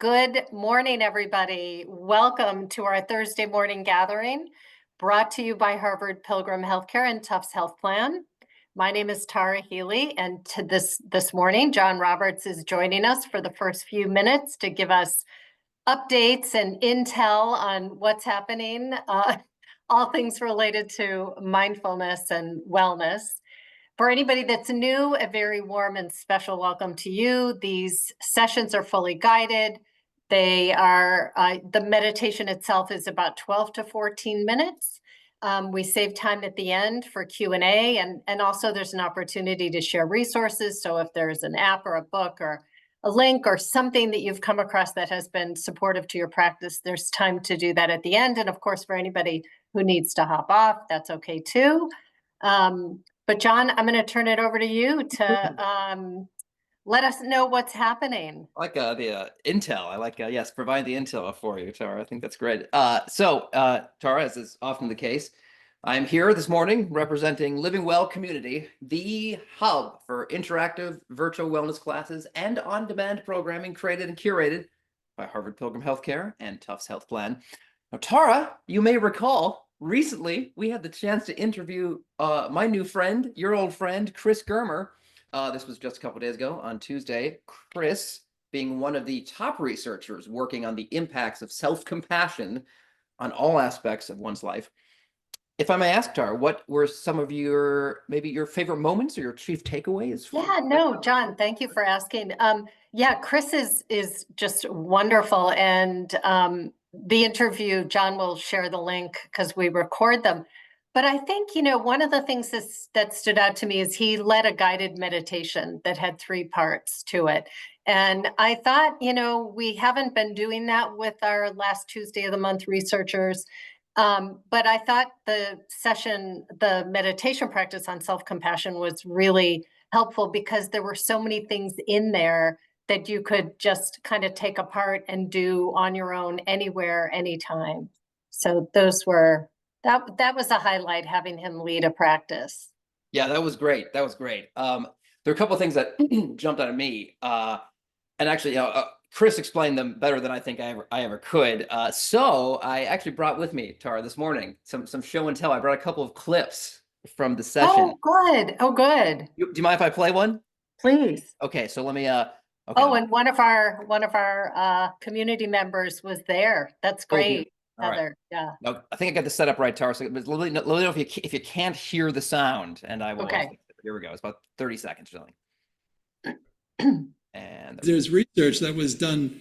Good morning, everybody. Welcome to our Thursday morning gathering, brought to you by Harvard Pilgrim Healthcare and Tufts Health Plan. My name is Tara Healey, and this morning, John Roberts is joining us for the first few minutes to give us updates and intel on what's happening, all things related to mindfulness and wellness. For anybody that's new, a very warm and special welcome to you. These sessions are fully guided. They are, the meditation itself is about 12 to 14 minutes. We save time at the end for Q&A, and also there's an opportunity to share resources. So if there's an app or a book or a link or something that you've come across that has been supportive to your practice, there's time to do that at the end. And of course, for anybody who needs to hop off, that's okay too. But John, I'm going to turn it over to you to let us know what's happening. I like the intel. I like, yes, provide the intel for you, Tara. I think that's great. Tara, as is often the case, I'm here this morning representing Living Well Community, the hub for interactive virtual wellness classes and on-demand programming created and curated by Harvard Pilgrim Healthcare and Tufts Health Plan. Now, Tara, you may recall, recently we had the chance to interview my new friend, your old friend, Chris Germer. This was just a couple of days ago on Tuesday. Chris, being one of the top researchers working on the impacts of self-compassion on all aspects of one's life. If I may ask, Tara, what were some of maybe your favorite moments or your chief takeaways? Yeah, no, John, thank you for asking. Yeah, Chris is just wonderful. And the interview, John will share the link because we record them. But I think, one of the things that stood out to me is he led a guided meditation that had 3 parts to it. And I thought, we haven't been doing that with our last Tuesday of the month researchers. But I thought the meditation practice on self-compassion was really helpful because there were so many things in there that you could just kind of take apart and do on your own anywhere, anytime. So that was a highlight, having him lead a practice. Yeah, that was great. That was great. There are a couple of things that jumped out at me. And actually, Chris explained them better than I think I ever could. So I actually brought with me, Tara, this morning, some show and tell. I brought a couple of clips from the session. Oh, good. Oh, good. Do you mind if I play one? Please. Okay, so let me, okay. Oh, and one of our community members was there. That's great, Heather. Right. Yeah. No, I think I got the setup right, Tara. So let me know if you can't hear the sound, and I will. Okay. Here we go. It's about 30 seconds, something. And there's research that was done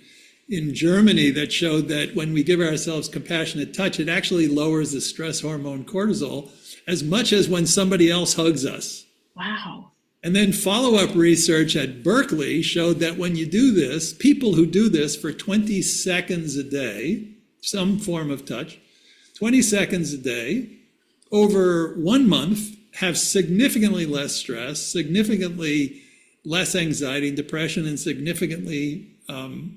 in Germany that showed that when we give ourselves compassionate touch, it actually lowers the stress hormone cortisol as much as when somebody else hugs us. Wow. And then follow-up research at Berkeley showed that when you do this, people who do this for 20 seconds a day, some form of touch, 20 seconds a day, over 1 month, have significantly less stress, significantly less anxiety and depression, and significantly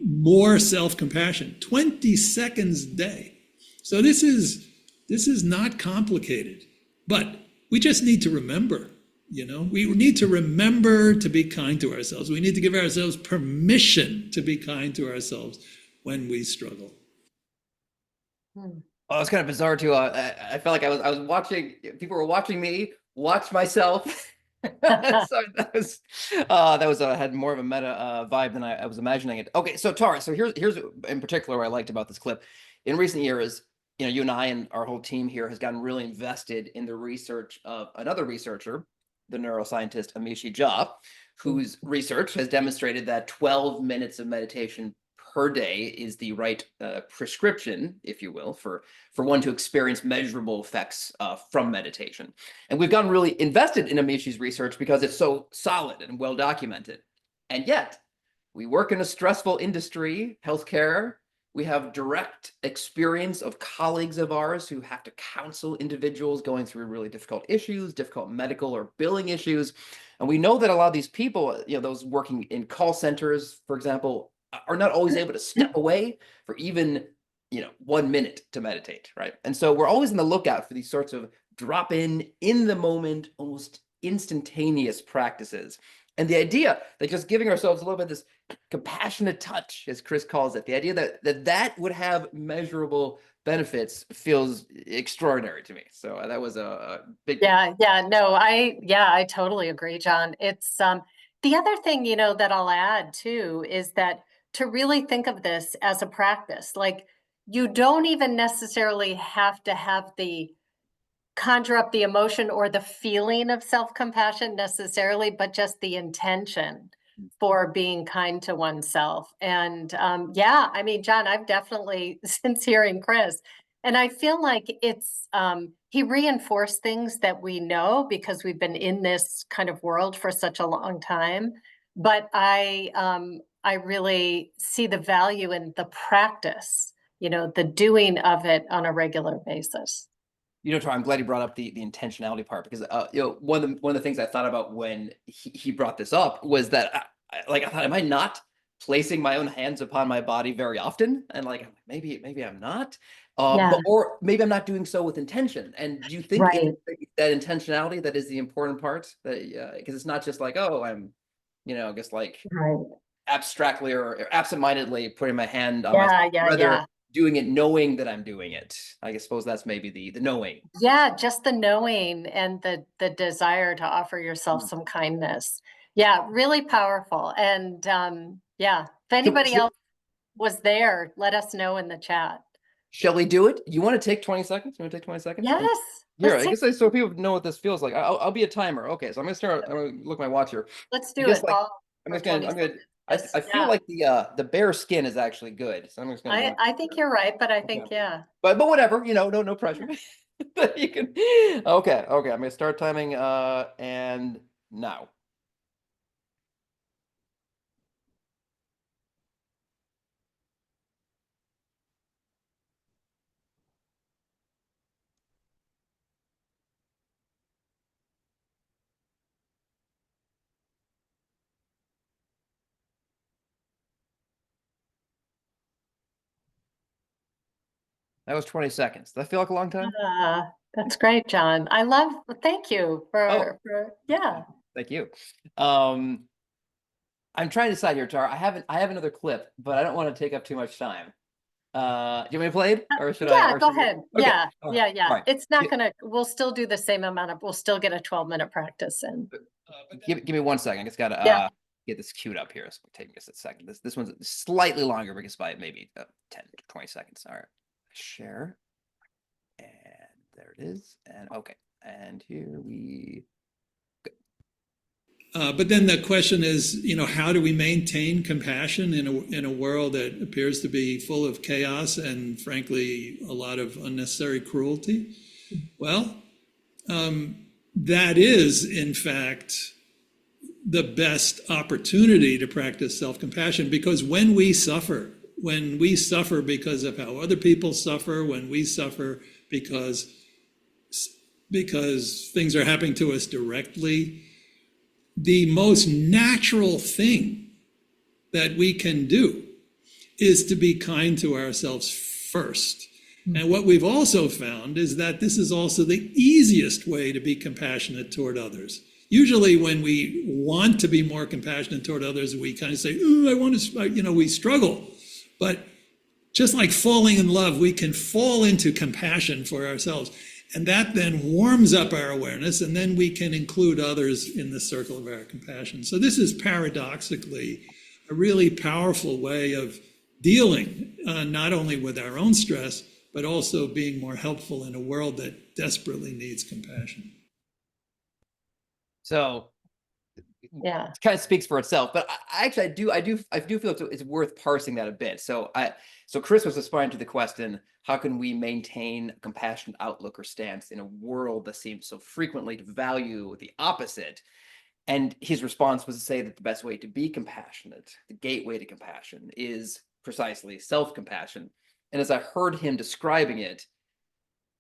more self-compassion. 20 seconds a day. So this is not complicated, but we just need to remember. We need to remember to be kind to ourselves. We need to give ourselves permission to be kind to ourselves when we struggle. Oh, it's kind of bizarre too. I felt like I was watching. People were watching me watch myself. So that was had more of a meta vibe than I was imagining it. Okay, so Tara, so here's in particular what I liked about this clip. In recent years, you and I and our whole team here has gotten really invested in the research of another researcher, the neuroscientist Amishi Jha, whose research has demonstrated that 12 minutes of meditation per day is the right prescription, if you will, for one to experience measurable effects from meditation. And we've gotten really invested in Amishi's research because it's so solid and well documented. And yet, we work in a stressful industry, healthcare. We have direct experience of colleagues of ours who have to counsel individuals going through really difficult issues, difficult medical or billing issues. And we know that a lot of these people, those working in call centers, for example, are not always able to step away for even 1 minute to meditate, right? And so we're always on the lookout for these sorts of drop in the moment, almost instantaneous practices And the idea that just giving ourselves a little bit of this compassionate touch, as Chris calls it, the idea that would have measurable benefits feels extraordinary to me. So that was a big. No, I totally agree, John. It's the other thing, that I'll add too is that to really think of this as a practice, like you don't even necessarily have to have the conjure up the emotion or the feeling of self-compassion necessarily, but just the intention for being kind to oneself. And I mean, John, I've definitely, since hearing Chris, and I feel like it's, he reinforced things that we know because we've been in this kind of world for such a long time. But I really see the value in the practice, the doing of it on a regular basis. Tar, I'm glad you brought up the intentionality part, because one of the things I thought about when he brought this up was that I thought, am I not placing my own hands upon my body very often? And like maybe I'm not, or maybe I'm not doing so with intention. And do you think Right. that intentionality that is the important part? That because it's not just like, oh, I'm just like Right. abstractly or absentmindedly putting my hand on myself, rather doing it knowing that I'm doing it. I suppose that's maybe the knowing. Yeah, just the knowing and the desire to offer yourself some kindness. Yeah, really powerful. And if anybody else was there, let us know in the chat. Shall we do it? You want to take 20 seconds? You want to take 20 seconds? Yes. Here, I guess so people know what this feels like. I'll be a timer. Okay, so I'm gonna look at my watch here. Let's do it. I feel like the bare skin is actually good. So I'm just gonna I think you're right, but I think But whatever, no pressure. You can okay. I'm gonna start timing and now. That was 20 seconds. Does that feel like a long time? That's great, John. Thank you for Thank you. I'm trying to decide here, Tara. I have another clip, but I don't want to take up too much time. Do you want me to play it, or should I? Yeah, go ahead. Okay. Yeah. Right. It's not we'll still do the same amount we'll still get a 12-minute practice in. Give me 1 second. I just gotta get this queued up here. So it'll take us a second. This one's slightly longer because by maybe 10 to 20 seconds. All right. Share. And there it is. And okay. And here we go. But then the question is, how do we maintain compassion in a world that appears to be full of chaos and, frankly, a lot of unnecessary cruelty? Well, that is, in fact, the best opportunity to practice self-compassion, because when we suffer because of how other people suffer, when we suffer because things are happening to us directly, the most natural thing that we can do is to be kind to ourselves first. And what we've also found is that this is also the easiest way to be compassionate toward others. Usually when we want to be more compassionate toward others, we kind of say, oh, I want to, we struggle. But just like falling in love, we can fall into compassion for ourselves. And that then warms up our awareness, and then we can include others in the circle of our compassion. So this is paradoxically a really powerful way of dealing not only with our own stress, but also being more helpful in a world that desperately needs compassion. So Yeah, it kind of speaks for itself, but I do feel it's worth parsing that a bit. So Chris was responding to the question, how can we maintain a compassionate outlook or stance in a world that seems so frequently to value the opposite? And his response was to say that the best way to be compassionate, the gateway to compassion, is precisely self-compassion. And as I heard him describing it,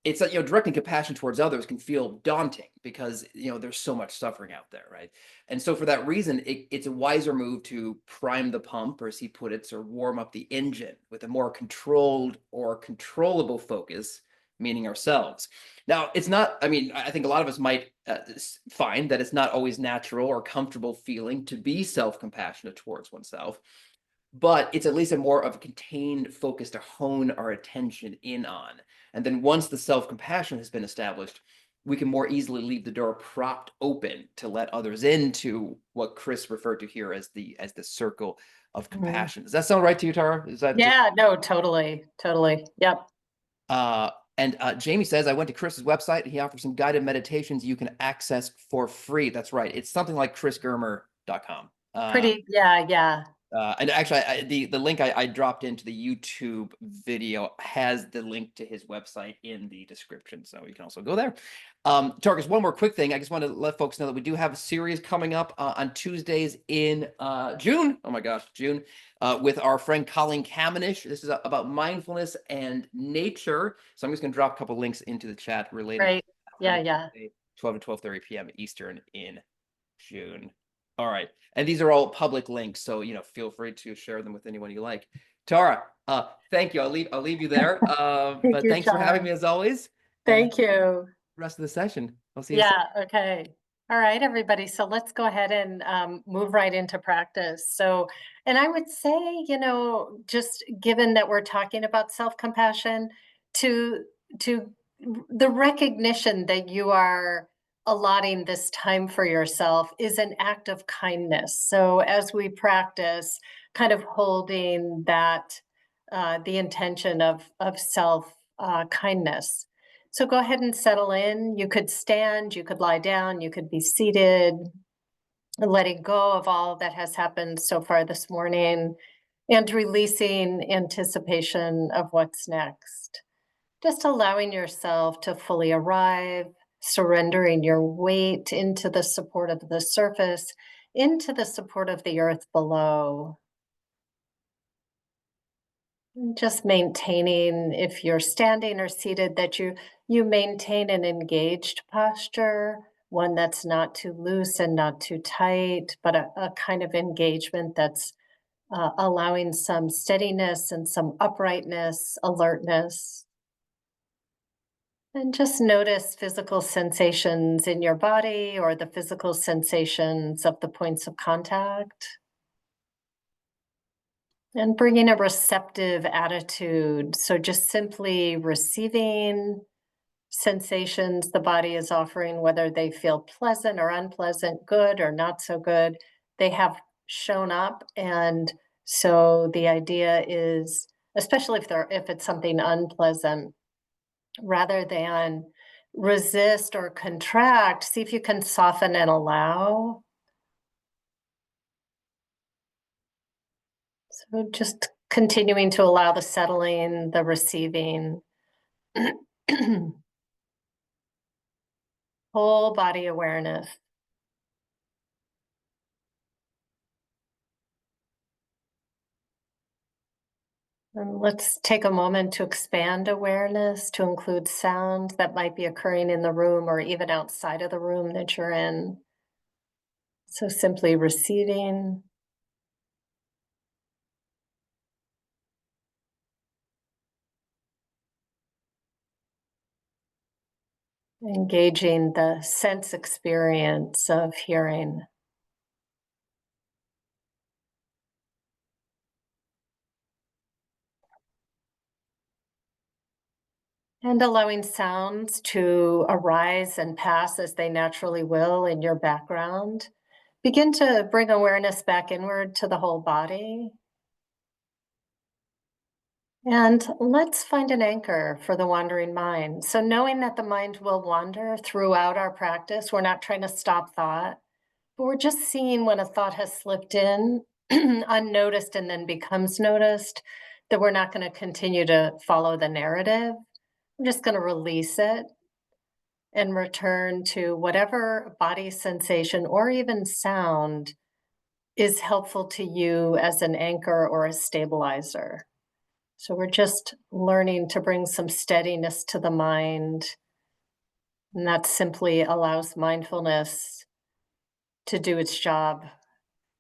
it's that, directing compassion towards others can feel daunting because, there's so much suffering out there, right? And so for that reason, it's a wiser move to prime the pump, or as he put it, or warm up the engine with a more controlled or controllable focus meaning ourselves. Now, it's not, I mean, I think a lot of us might find that it's not always natural or comfortable feeling to be self-compassionate towards oneself, but it's at least a more of a contained focus to hone our attention in on. And then once the self-compassion has been established, we can more easily leave the door propped open to let others into what Chris referred to here as the circle of compassion. Does that sound right to you, Tara? Is that Yeah, no, totally. Yep. and Jamie says, I went to Chris's website. He offers some guided meditations you can access for free. That's right. It's something like chrisgermer.com. Yeah. And actually, the link I dropped into the YouTube video has the link to his website in the description, so you can also go there. Tarkus, one more quick thing. I just want to let folks know that we do have a series coming up on Tuesdays in June. Oh my gosh, June, with our friend Colleen Kamenish. This is about mindfulness and nature. So I'm just going to drop a couple links into the chat related. Right. Yeah. 12 to 12:30 p.m. Eastern in June. All right. And these are all public links, so feel free to share them with anyone you like. Tara, thank you. I'll leave you there. But you, thanks for having John. me as always. Thank you. Rest of the session. I'll see you soon. Yeah, okay. All right, everybody. So let's go ahead and move right into practice. So, and I would say, just given that we're talking about self-compassion, to the recognition that you are allotting this time for yourself is an act of kindness. So as we practice, kind of holding that the intention of self kindness. So go ahead and settle in. You could stand, you could lie down, you could be seated, letting go of all that has happened so far this morning and releasing anticipation of what's next. Just allowing yourself to fully arrive, surrendering your weight into the support of the surface, into the support of the earth below. Just maintaining, if you're standing or seated, that you maintain an engaged posture, one that's not too loose and not too tight, but a kind of engagement that's allowing some steadiness and some uprightness, alertness. And just notice physical sensations in your body or the physical sensations of the points of contact. And bringing a receptive attitude. So just simply receiving sensations the body is offering, whether they feel pleasant or unpleasant, good or not so good, they have shown up. And so the idea is, especially if it's something unpleasant, rather than resist or contract, see if you can soften and allow. So just continuing to allow the settling, the receiving, whole body awareness. And let's take a moment to expand awareness to include sound that might be occurring in the room or even outside of the room that you're in. So simply receiving. Engaging the sense experience of hearing. And allowing sounds to arise and pass as they naturally will in your background. Begin to bring awareness back inward to the whole body. And let's find an anchor for the wandering mind. So knowing that the mind will wander throughout our practice, we're not trying to stop thought, but we're just seeing when a thought has slipped in unnoticed and then becomes noticed, that we're not going to continue to follow the narrative. We're just going to release it and return to whatever body sensation or even sound is helpful to you as an anchor or a stabilizer. So we're just learning to bring some steadiness to the mind. And that simply allows mindfulness to do its job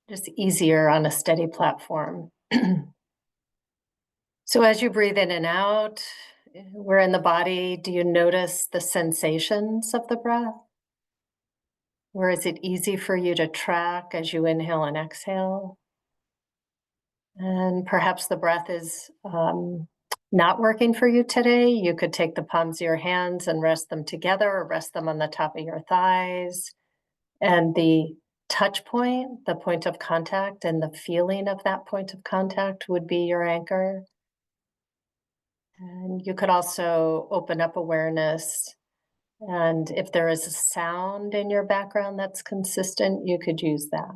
just easier on a steady platform. So as you breathe in and out, where in the body do you notice the sensations of the breath? Where is it easy for you to track as you inhale and exhale? And perhaps the breath is not working for you today. You could take the palms of your hands and rest them together or rest them on the top of your thighs. And the touch point, the point of contact, and the feeling of that point of contact would be your anchor. And you could also open up awareness. And if there is a sound in your background that's consistent, you could use that.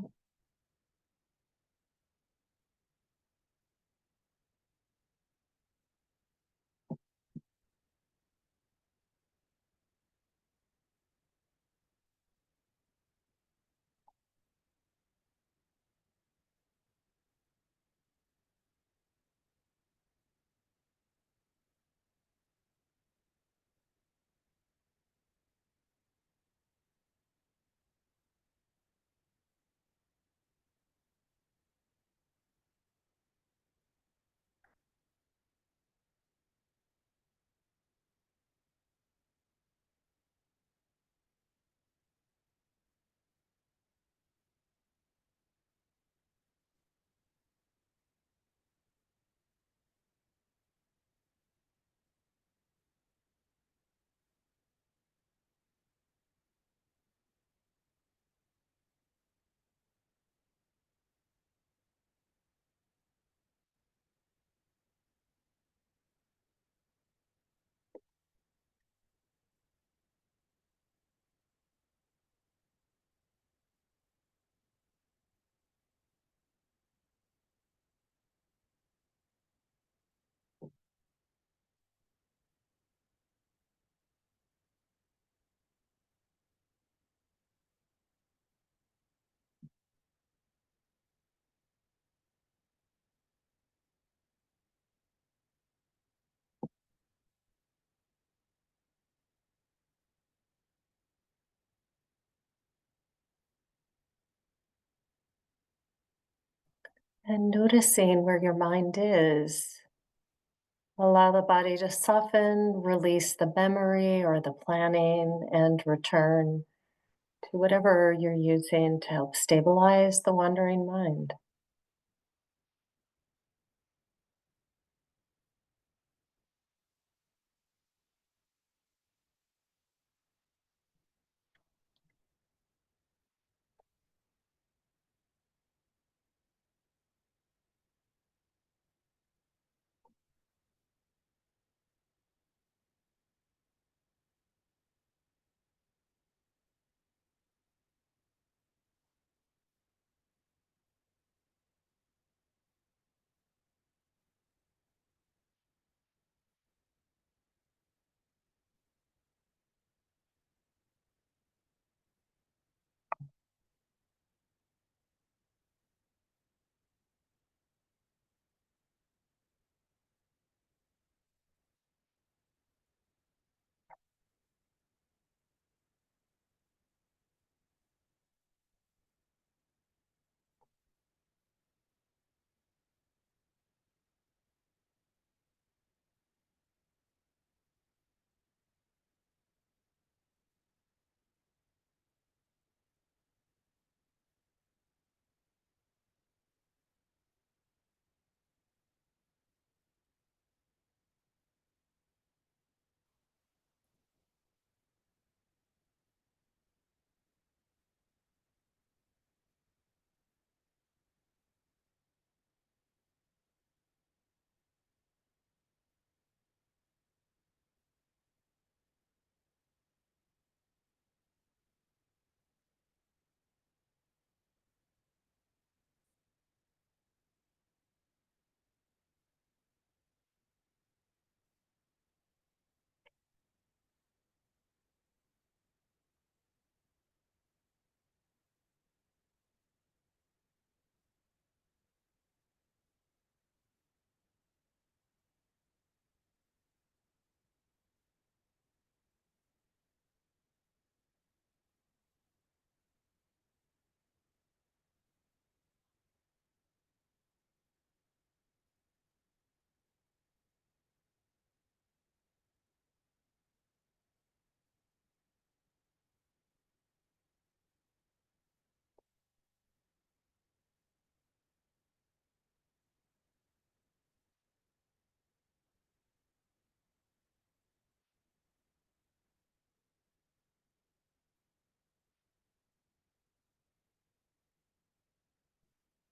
And noticing where your mind is. Allow the body to soften, release the memory or the planning, and return to whatever you're using to help stabilize the wandering mind.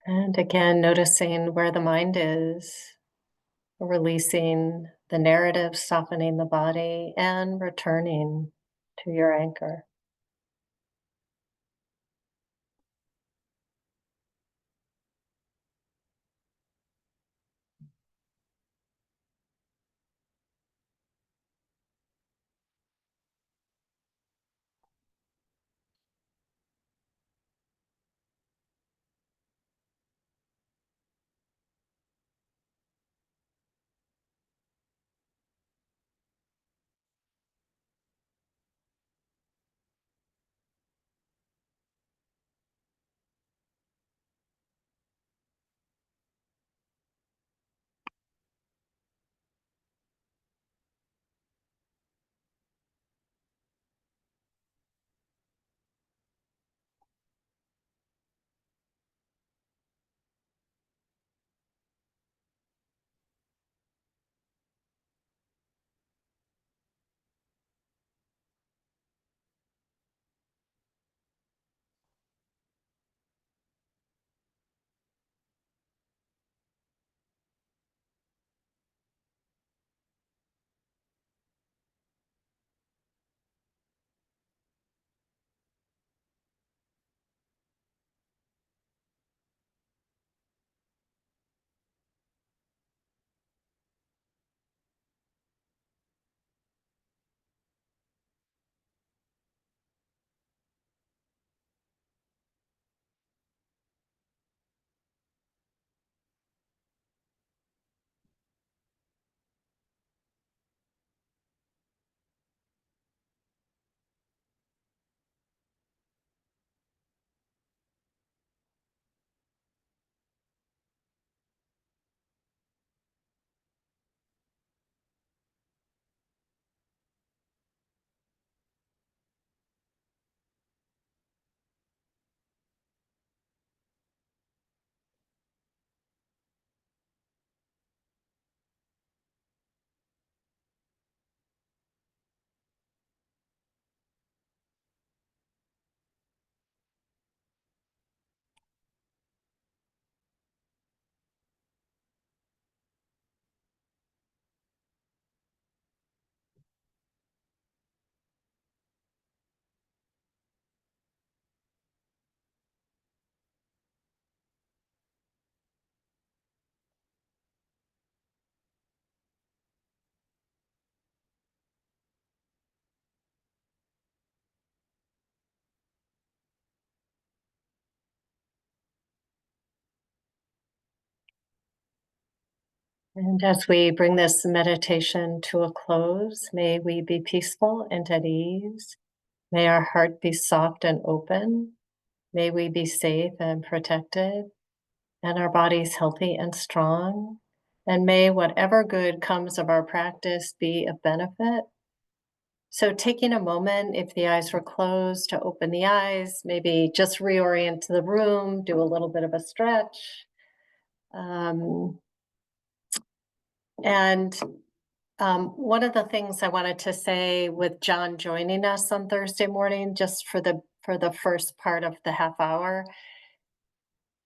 And again, noticing where the mind is, releasing the narrative, softening the body, and returning to your anchor. And as we bring this meditation to a close, may we be peaceful and at ease. May our heart be soft and open. May we be safe and protected, and our bodies healthy and strong. And may whatever good comes of our practice be of benefit. So, taking a moment, if the eyes were closed, to open the eyes, maybe just reorient to the room, do a little bit of a stretch. Um, and One of the things I wanted to say with John joining us on Thursday morning, just for the first part of the half hour,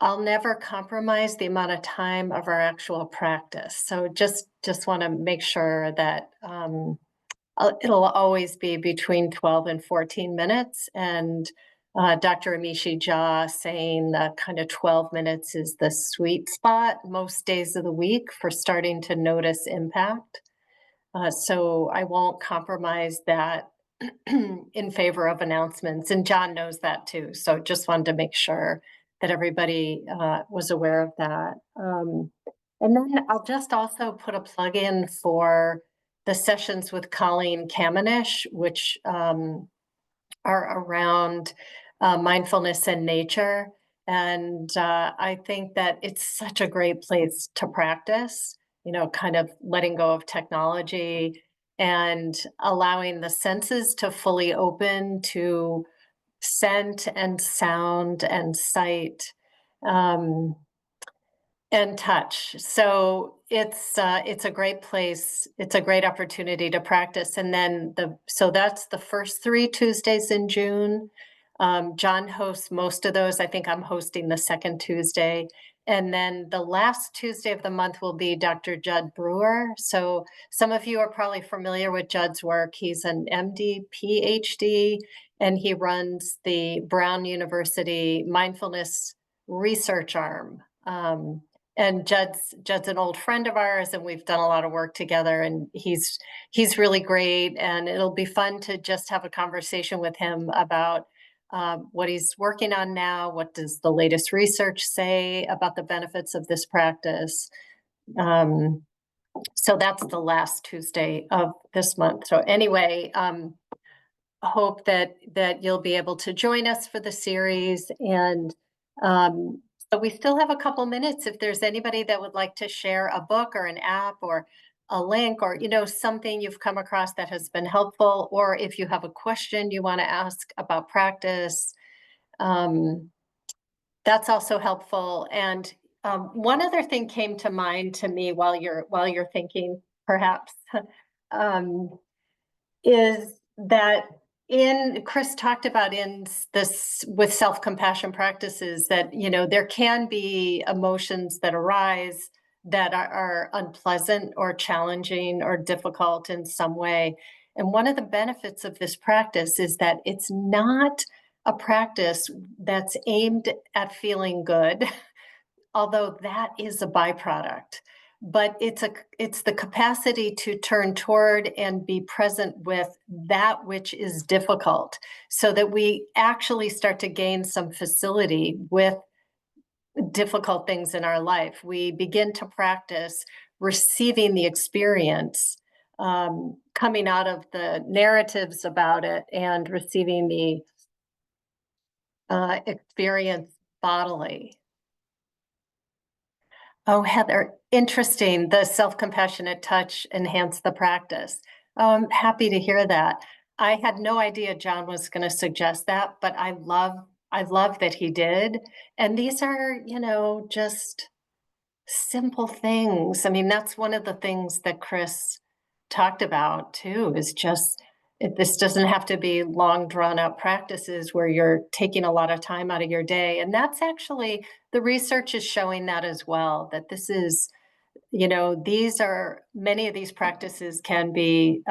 I'll never compromise the amount of time of our actual practice. So just want to make sure that it'll always be between 12 and 14 minutes. And Dr. Amishi Jha saying that kind of 12 minutes is the sweet spot most days of the week for starting to notice impact. So I won't compromise that in favor of announcements. And John knows that too. So just wanted to make sure that everybody was aware of that. And then I'll just also put a plug in for the sessions with Colleen Kamenish, which are around mindfulness and nature. And I think that it's such a great place to practice, kind of letting go of technology and allowing the senses to fully open to scent and sound and sight. Um, and touch. So it's a great place. It's a great opportunity to practice. And then so that's the first 3 Tuesdays in June. John hosts most of those. I think I'm hosting the second Tuesday. And then the last Tuesday of the month will be Dr. Judd Brewer. So some of you are probably familiar with Judd's work. He's an MD, PhD, and he runs the Brown University Mindfulness Research Arm. And Judd's an old friend of ours, and we've done a lot of work together. And he's really great. And it'll be fun to just have a conversation with him about what he's working on now. What does the latest research say about the benefits of this practice? So that's the last Tuesday of this month. So anyway, hope that you'll be able to join us for the series. And so we still have a couple minutes. If there's anybody that would like to share a book or an app or a link, or something you've come across that has been helpful, or if you have a question you want to ask about practice, that's also helpful. And one other thing came to mind to me while you're thinking, perhaps, is that Chris talked about in this with self-compassion practices that, there can be emotions that arise that are unpleasant or challenging or difficult in some way. And one of the benefits of this practice is that it's not a practice that's aimed at feeling good, although that is a byproduct. But it's the capacity to turn toward and be present with that which is difficult, so that we actually start to gain some facility with difficult things in our life. We begin to practice receiving the experience, coming out of the narratives about it, and receiving the experience bodily. Oh, Heather, interesting. The self-compassionate touch enhanced the practice. Oh, I'm happy to hear that. I had no idea John was going to suggest that, but I love that he did. And these are, just simple things. I mean, that's one of the things that Chris talked about too, is just this doesn't have to be long drawn out practices where you're taking a lot of time out of your day. And that's actually, the research is showing that as well, that this is, many of these practices can be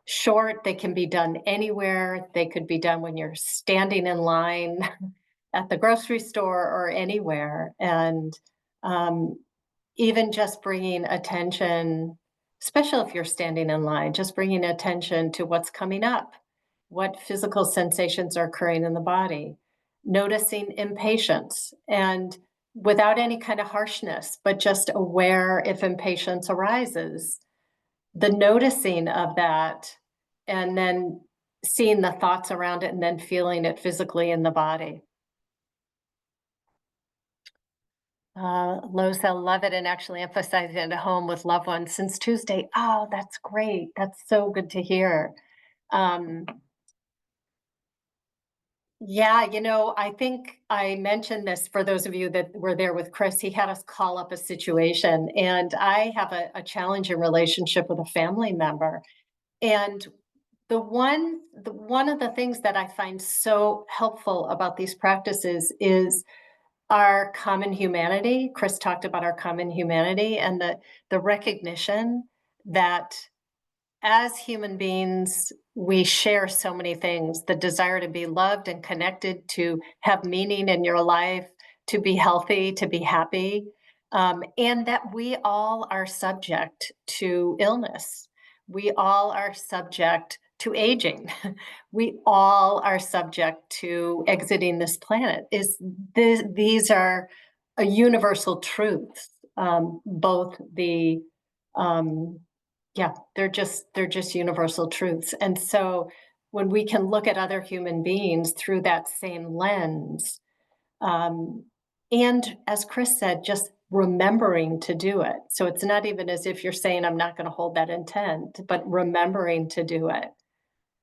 short, they can be done anywhere. They could be done when you're standing in line at the grocery store or anywhere. And even just bringing attention, especially if you're standing in line, just bringing attention to what's coming up, what physical sensations are occurring in the body, noticing impatience, and without any kind of harshness, but just aware if impatience arises, the noticing of that, and then seeing the thoughts around it, and then feeling it physically in the body. Losa, love it, and actually emphasizing it at home with loved ones since Tuesday. Oh, that's great. That's so good to hear. Yeah, I think I mentioned this for those of you that were there with Chris. He had us call up a situation, and I have a challenging relationship with a family member. And one of the things that I find so helpful about these practices is our common humanity. Chris talked about our common humanity, and the recognition that as human beings, we share so many things: the desire to be loved and connected, to have meaning in your life, to be healthy, to be happy, and that we all are subject to illness. We all are subject to aging. We all are subject to exiting this planet. These are a universal truth. Both the yeah, they're just universal truths. And so when we can look at other human beings through that same lens, and as Chris said, just remembering to do it. So it's not even as if you're saying, I'm not going to hold that intent, but remembering to do it.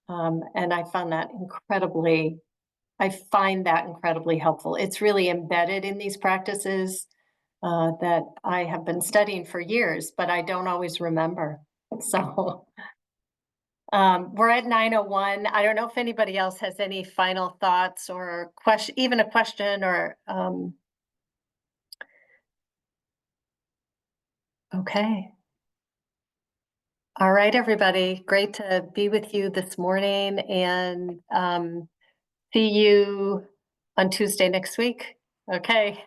And I find that incredibly helpful. It's really embedded in these practices that I have been studying for years, but I don't always remember. So we're at 9:01. I don't know if anybody else has any final thoughts or even a question or Okay. All right, everybody. Great to be with you this morning and see you on Tuesday next week. Okay.